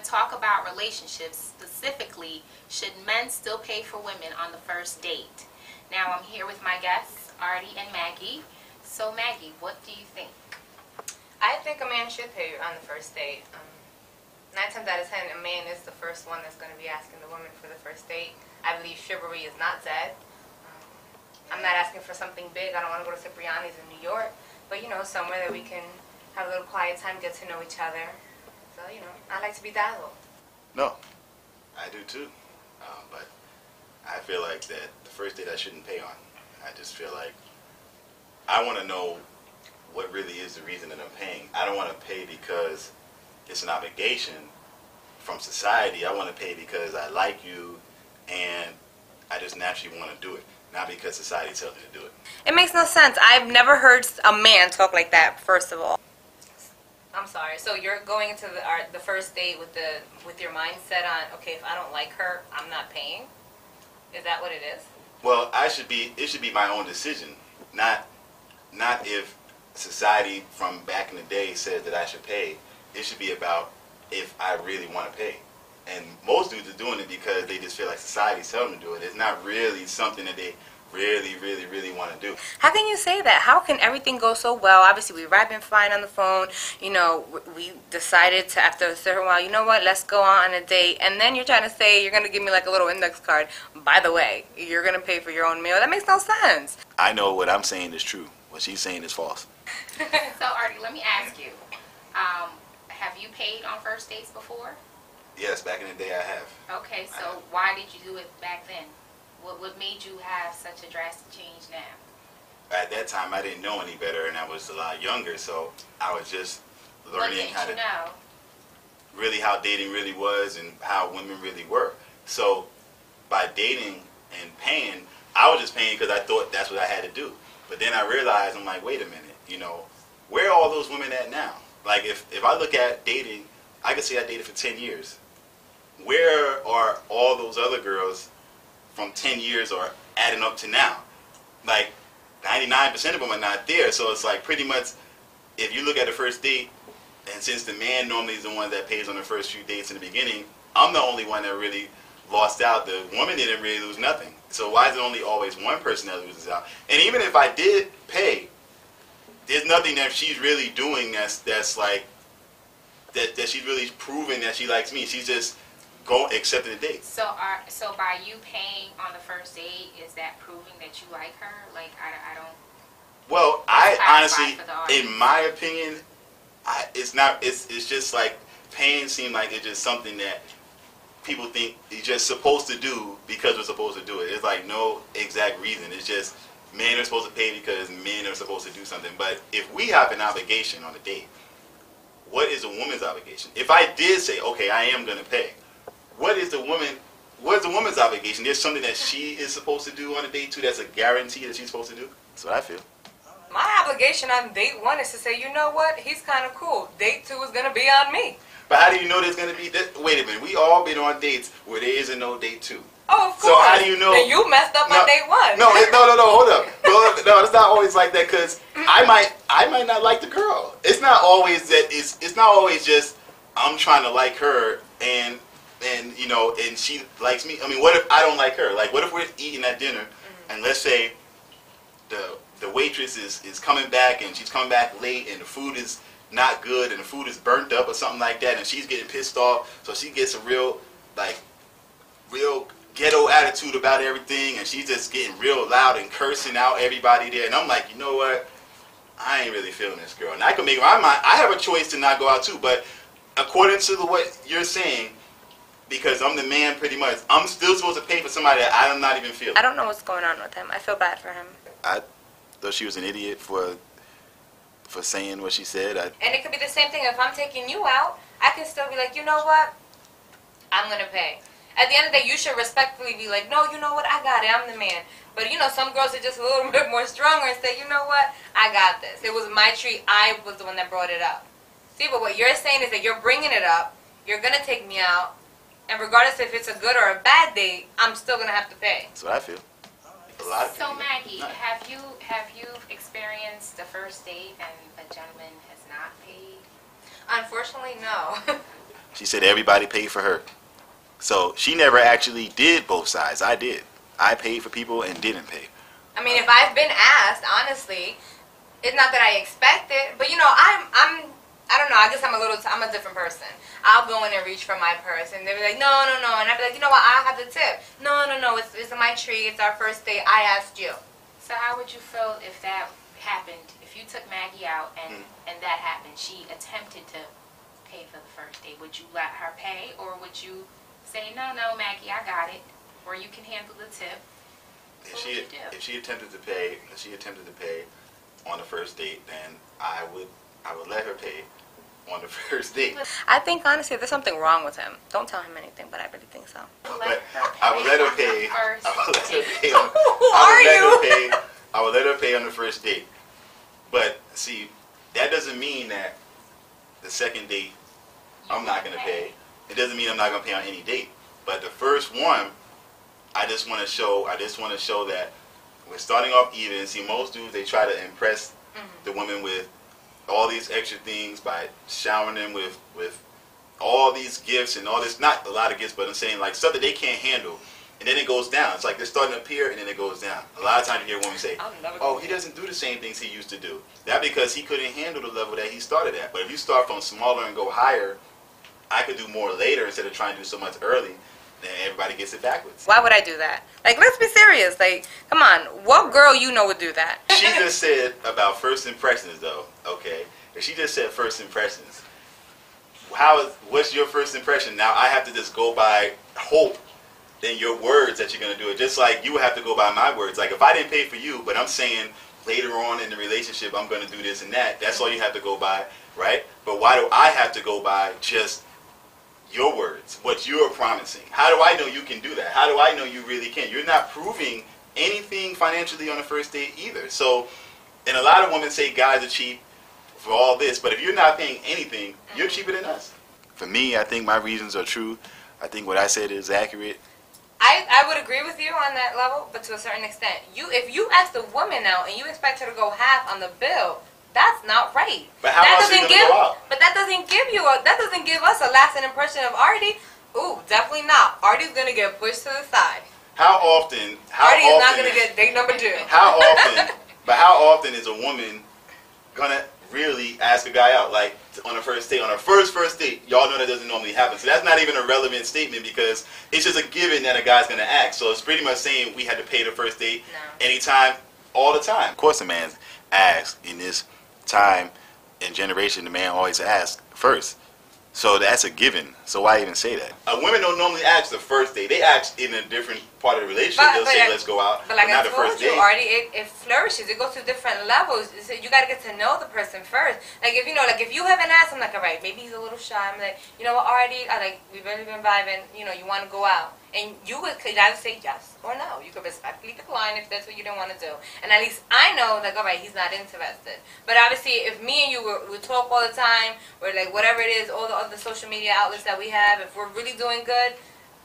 talk about relationships, specifically, should men still pay for women on the first date? Now I'm here with my guests, Artie and Maggie. So Maggie, what do you think? I think a man should pay on the first date. 9 times out of 10, a man is the first one that's going to be asking the woman for the first date. I believe chivalry is not dead. I'm not asking for something big. I don't want to go to Cipriani's in New York, but somewhere that we can have a little quiet time, get to know each other. So, I like to be dazzled. No, I do too. But I feel like that the first date I shouldn't pay on. I just feel like I want to know what really is the reason that I'm paying. I don't want to pay because it's an obligation from society. I want to pay because I like you and I just naturally want to do it, not because society tells me to do it. It makes no sense. I've never heard a man talk like that, first of all. I'm sorry. So you're going into the first date with your mindset on, okay, if I don't like her, I'm not paying? Is that what it is? Well, it should be my own decision, not if society from back in the day said that I should pay. It should be about if I really want to pay. And most dudes are doing it because they just feel like society's telling them to do it. It's not really something that they really want to do. How can you say that? How can everything go so well? Obviously, we were vibing fine on the phone. We decided to, after a certain while, you know what, let's go on a date. And then you're trying to say you're going to give me like a little index card. By the way, you're going to pay for your own meal. That makes no sense. I know what I'm saying is true. What she's saying is false. So, Artie, let me ask you, have you paid on first dates before? Yes, back in the day I have. Okay, so why did you do it back then? What made you have such a drastic change now? At that time, I didn't know any better, and I was a lot younger, so I was just learning really how dating really was and how women really were. So by dating and paying, I was just paying because I thought that's what I had to do. But then I realized, I'm like, wait a minute, where are all those women at now? Like, if I look at dating, I can say I dated for 10 years. Where are all those other girls from 10 years or adding up to now? Like, 99% of them are not there. So it's like pretty much, if you look at the first date, and since the man normally is the one that pays on the first few dates in the beginning, I'm the only one that really lost out. The woman didn't really lose nothing. So why is it only always one person that loses out? And even if I did pay, there's nothing that she's really doing that's like, that she's really proving that she likes me. She's just accepting the date. So by you paying on the first date, is that proving that you like her? Like, I don't... Well, I honestly, in my opinion, it's not. It's just like paying seems like it's just something that people think you're just supposed to do because we're supposed to do it. It's like no exact reason. It's just men are supposed to pay because men are supposed to do something. But if we have an obligation on a date, what is a woman's obligation? If I did say, okay, I am going to pay, what is the woman's obligation? There's something that she is supposed to do on a date too that's a guarantee that she's supposed to do? That's what I feel. My obligation on date 1 is to say, you know what, he's kind of cool. Date 2 is going to be on me. But how do you know there's going to be... Wait a minute. We all been on dates where there isn't no date 2. Oh, of course. So how do you know... Then you messed up on date 1. No, hold up. No, it's not always like that because I might not like the girl. It's not always that... It's not always just I'm trying to like her and she likes me. I mean, what if I don't like her? Like, what if we're eating at dinner and let's say the waitress is coming back and she's coming back late and the food is not good and the food is burnt up or something like that and she's getting pissed off, so she gets a real ghetto attitude about everything and she's just getting real loud and cursing out everybody there, and I'm like, you know what, I ain't really feeling this girl, and I can make my mind. I have a choice to not go out too, but according to what you're saying, because I'm the man pretty much, I'm still supposed to pay for somebody that I'm not even feeling. I don't know what's going on with him. I feel bad for him. I thought she was an idiot for saying what she said. And it could be the same thing. If I'm taking you out, I can still be like, you know what? I'm going to pay. At the end of the day, you should respectfully be like, no, you know what? I got it. I'm the man. But, some girls are just a little bit more stronger and say, you know what? I got this. It was my treat. I was the one that brought it up. See, but what you're saying is that you're bringing it up. You're going to take me out. And regardless if it's a good or a bad date, I'm still going to have to pay. That's what I feel. A lot of so people. Maggie, have you experienced the first date and a gentleman has not paid? Unfortunately, no. She said everybody paid for her. So she never actually did both sides. I did. I paid for people and didn't pay. I mean, if I've been asked, honestly, it's not that I expect it, but you know, I don't know, I guess I'm a different person. I'll go in and reach for my purse, and they'll be like, no, and I'll be like, you know what, I'll have the tip. No, it's my treat, it's our first date, I asked you. So how would you feel if that happened, if you took Maggie out and that happened, she attempted to pay for the first date, would you let her pay, or would you say, no, Maggie, I got it, or you can handle the tip? If she attempted to pay on the first date, then I would let her pay on the first date. I think honestly there's something wrong with him. Don't tell him anything, but I really think so. But I would let her pay. I would let her pay on the first date. But see, that doesn't mean that the second date I'm not gonna pay. It doesn't mean I'm not gonna pay on any date. But the first one, I just want to show that we're starting off even. See, most dudes, they try to impress the women with all these extra things by showering them with all these gifts and all this, not a lot of gifts, but I'm saying like stuff that they can't handle. And then it goes down. It's like they're starting up here and then it goes down. A lot of times you hear women say, oh, he doesn't do the same things he used to do. That because he couldn't handle the level that he started at. But if you start from smaller and go higher, I could do more later instead of trying to do so much early. Then everybody gets it backwards. Why would I do that? Like, let's be serious. Like, come on. What girl you know would do that? She just said about first impressions, though. Okay, if she just said first impressions, what's your first impression? Now I have to just go by hope in your words that you're gonna do it. Just like you would have to go by my words. Like if I didn't pay for you, but I'm saying later on in the relationship I'm gonna do this and that. That's all you have to go by, right? But why do I have to go by just your words, what you're promising? How do I know you can do that? How do I know you really can? You're not proving anything financially on the first date either. So, and a lot of women say guys are cheap for all this, but if you're not paying anything, you're cheaper than us. For me, I think my reasons are true. I think what I said is accurate. I would agree with you on that level, but to a certain extent. If you ask the woman out and you expect her to go half on the bill, that's not right. But how else is it gonna go out? But that doesn't give us a lasting impression of Artie. Ooh, definitely not. Artie's gonna get pushed to the side. Artie is not gonna get date number 2. How often is a woman gonna really ask a guy out, like on a first date, on a first date? Y'all know that doesn't normally happen. So that's not even a relevant statement because it's just a given that a guy's gonna ask. So it's pretty much saying we had to pay the first date anytime, all the time. Of course, a man asks in this time and generation. The man always asks first. So that's a given. So why even say that? Women don't normally ask the first date. They ask in a different part of the relationship. They'll say, let's go out. But like not I the first told you, date. Artie, it flourishes. It goes to different levels. So you got to get to know the person first. Like, if you haven't asked, I'm like, all right, maybe he's a little shy. I'm like, you know what, Artie, we've really been vibing. You know, you want to go out. And you could either say yes or no. You could respectfully decline if that's what you don't want to do. And at least I know, like, all right, he's not interested. But obviously, if me and you we talk all the time, or like whatever it is, all the other social media outlets that we have, if we're really doing good,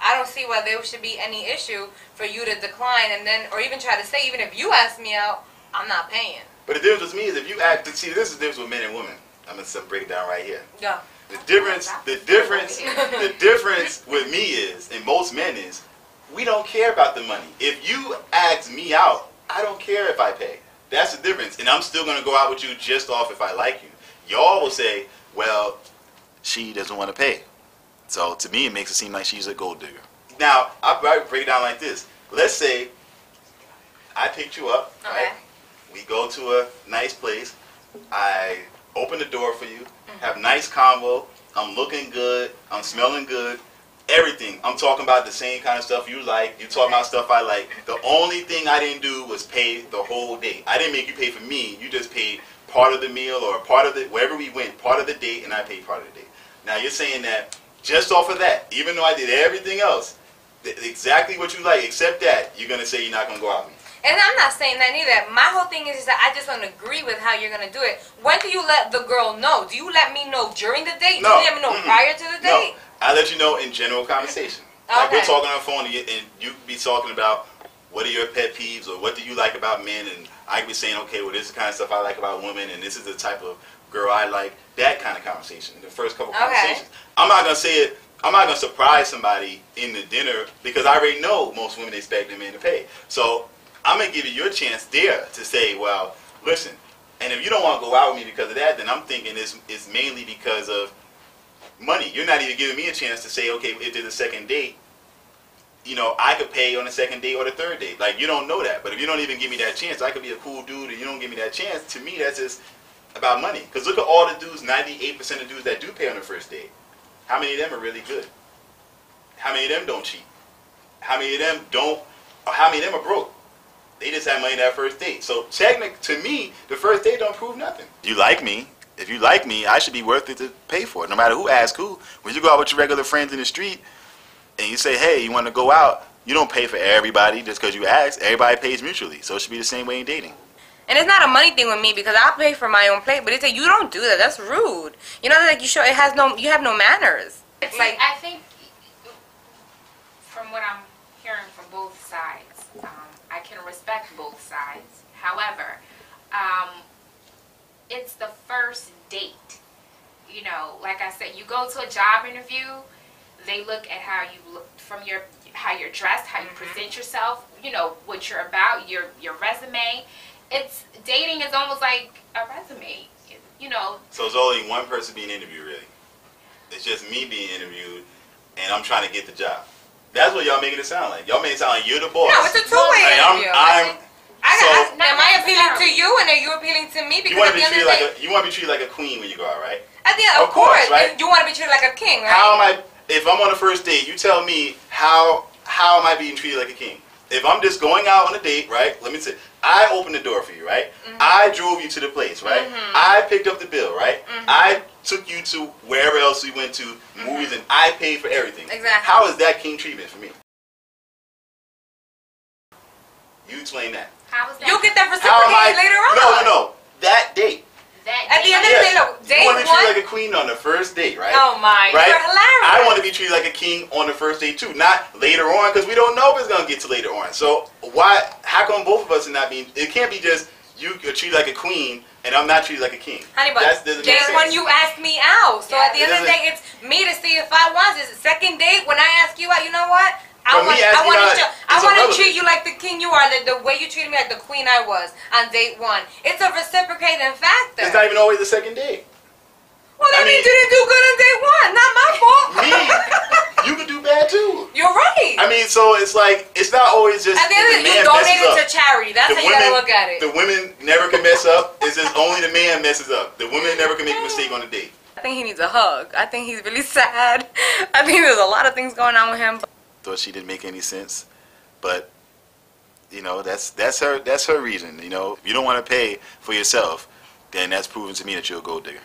I don't see why there should be any issue for you to decline and then, or even try to say, even if you ask me out, I'm not paying. But the difference with me is if you act, see, this is the difference with men and women. I'm going to break it down right here. Yeah. The difference with me is, and most men is, we don't care about the money. If you ask me out, I don't care if I pay. That's the difference. And I'm still going to go out with you just off if I like you. Y'all will say, well, she doesn't want to pay. So to me, it makes it seem like she's a gold digger. Now, I'll break it down like this. Let's say I picked you up, right? We go to a nice place. I open the door for you, have nice convo. I'm looking good. I'm smelling good. Everything. I'm talking about the same kind of stuff you like. You talking about stuff I like. The only thing I didn't do was pay the whole date. I didn't make you pay for me. You just paid part of the meal or part of the, wherever we went, part of the date, and I paid part of the date. Now you're saying that just off of that, even though I did everything else, exactly what you like, except that, you're going to say you're not going to go out with me. And I'm not saying that either. My whole thing is that I just don't agree with how you're going to do it. When do you let the girl know? Do you let me know during the date? No. Do you let me know prior to the date? No. I let you know in general conversation. Like we're talking on the phone and you be talking about what are your pet peeves or what do you like about men, and I be saying, okay, well, this is the kind of stuff I like about women, and this is the type of girl I like, that kind of conversation, the first couple conversations. I'm not going to say it, I'm not going to surprise somebody in the dinner because I already know most women expect their man to pay. So I'm going to give you your chance there to say, well, listen, and if you don't want to go out with me because of that, then I'm thinking it's mainly because of money. You're not even giving me a chance to say, okay, if there's a second date, you know, I could pay on the second date or the third date. Like, you don't know that. But if you don't even give me that chance, I could be a cool dude and you don't give me that chance. To me, that's just about money. Because look at all the dudes, 98% of dudes that do pay on the first date. How many of them are really good? How many of them don't cheat? How many of them don't, or how many of them are broke? They just had money that first date. So technically, to me, the first date don't prove nothing. You like me. If you like me, I should be worth it to pay for it, no matter who asks who. When you go out with your regular friends in the street and you say, hey, you want to go out, you don't pay for everybody just because you ask. Everybody pays mutually. So it should be the same way in dating. And it's not a money thing with me because I'll pay for my own plate, but it's like, you don't do that. That's rude. You know, like, you have no manners. Like, I think from what I'm hearing from both sides, I can respect both sides. However, it's the first date. You know, like I said, you go to a job interview, they look at how you look from how you're dressed, how you present yourself, you know, what you're about, your resume. Dating is almost like a resume, you know. So it's only one person being interviewed, really. It's just me being interviewed, and I'm trying to get the job. That's what y'all making it sound like. Y'all making it sound like you're the boss. No, it's a two-way interview. Am I appealing to you, and are you appealing to me? Because you want to be treated like a queen when you go out, right? At the end, of course, right? You want to be treated like a king, right? If I'm on a first date, you tell me how am I being treated like a king? If I'm just going out on a date, right? Let me say, I opened the door for you, right? I drove you to the place, right? I picked up the bill, right? I took you to wherever else we went to, movies, and I paid for everything. Exactly. How is that king treatment for me? You explain that. How is that? You'll get that reciprocated later on. No. That date. At the end of the day, no. Date you want to be treated one? like a queen on the first date, right? Oh my, right? You're hilarious. I want to be treated like a king on the first date too, not later on, because we don't know if it's gonna get to later on. So how come both of us are not being? It can't be just you are treated like a queen and I'm not treated like a king. Honey, but day one you asked me out, so at the end of the day, it's me to see if I want this. Second date, when I ask you out, you know what? I want to treat you like the king you are, the way you treated me like the queen I was on date one. It's a reciprocating factor. It's not even always the second date. Well, that means you didn't do good on date one. Not my fault. Me, you could do bad too. You're right. I mean, so it's like, it's not always just at the end of the day, you donated to charity. That's how you gotta look at it. The women never can mess up. It's just only the man messes up. The women never can make a mistake on a date. I think he needs a hug. I think he's really sad. I think there's a lot of things going on with him. Thought she didn't make any sense, but you know, that's her reason. You know, if you don't want to pay for yourself, then that's proven to me that you're a gold digger.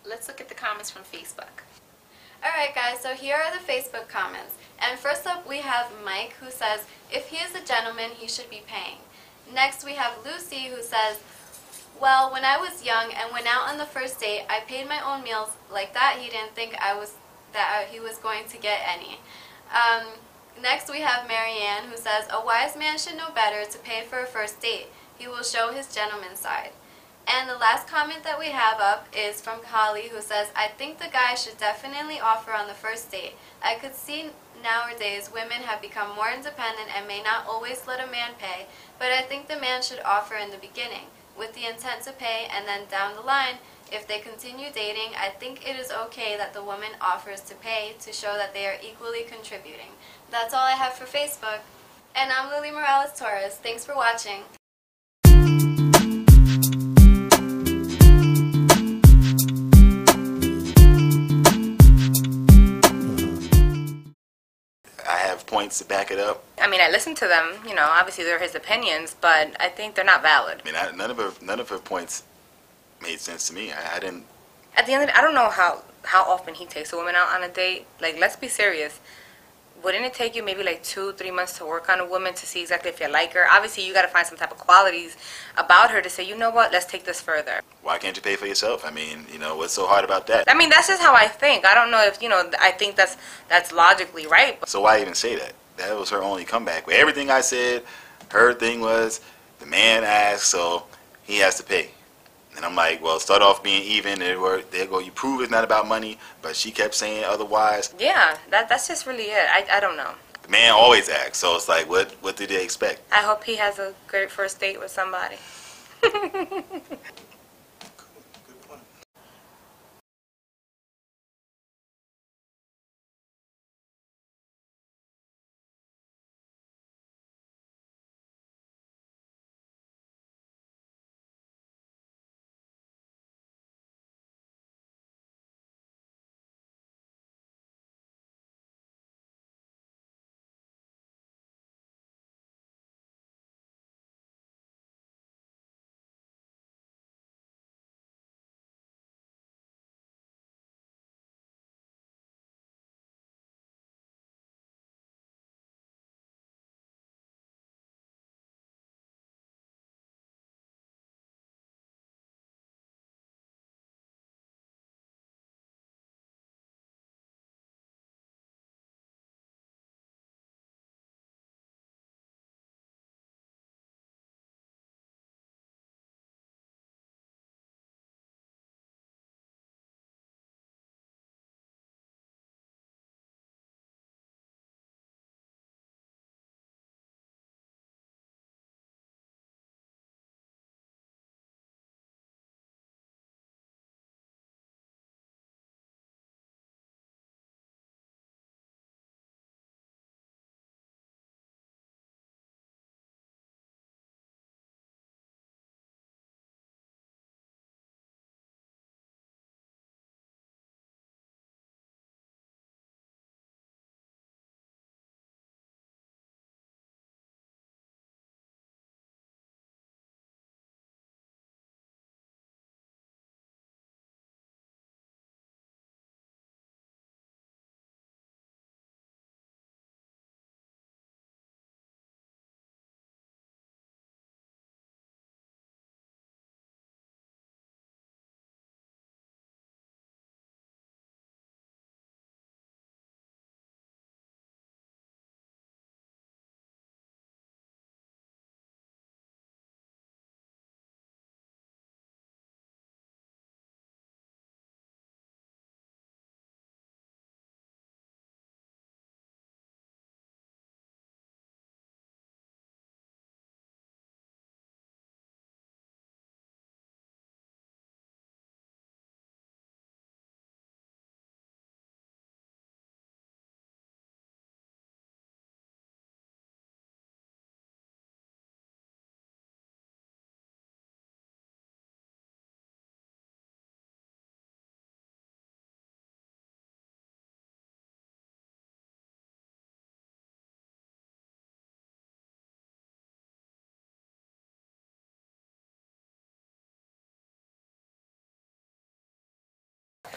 Let's look at the comments from Facebook. Alright guys, so here are the Facebook comments. And first up we have Mike, who says, if he is a gentleman, he should be paying. Next we have Lucy, who says, well, when I was young and went out on the first date, I paid my own meals. Like that, he didn't think he was going to get any. Next we have Marianne, who says, a wise man should know better to pay for a first date. He will show his gentleman side. And the last comment that we have up is from Holly, who says, I think the guy should definitely offer on the first date. I could see nowadays women have become more independent and may not always let a man pay, but I think the man should offer in the beginning with the intent to pay, and then down the line, if they continue dating, I think it is okay that the woman offers to pay to show that they are equally contributing. That's all I have for Facebook. And I'm Lily Morales-Torres. Thanks for watching. I have points to back it up. I mean, I listened to them. You know, obviously they're his opinions, but I think they're not valid. I mean, none of her points made sense to me. I didn't. At the end of it, I don't know how often he takes a woman out on a date. Like, let's be serious. Wouldn't it take you maybe like 2-3 months to work on a woman to see exactly if you like her? Obviously, you got to find some type of qualities about her to say, you know what, let's take this further. Why can't you pay for yourself? I mean, you know, what's so hard about that? I mean, that's just how I think. I don't know if, you know, I think that's logically right. So why even say that? That was her only comeback. With everything I said, her thing was the man asked, so he has to pay. And I'm like, well, start off being even. There go. You prove it's not about money, but she kept saying otherwise. Yeah, that's just really it. I don't know. The man always acts, so it's like, what did they expect? I hope he has a great first date with somebody.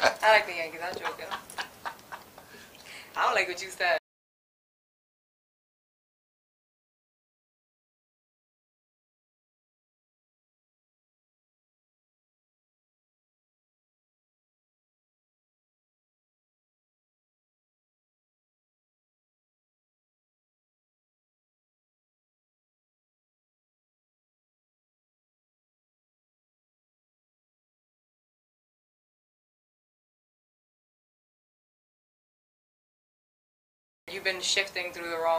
I like the Yankees. I'm joking. I don't like what you said. You've been shifting through the wrong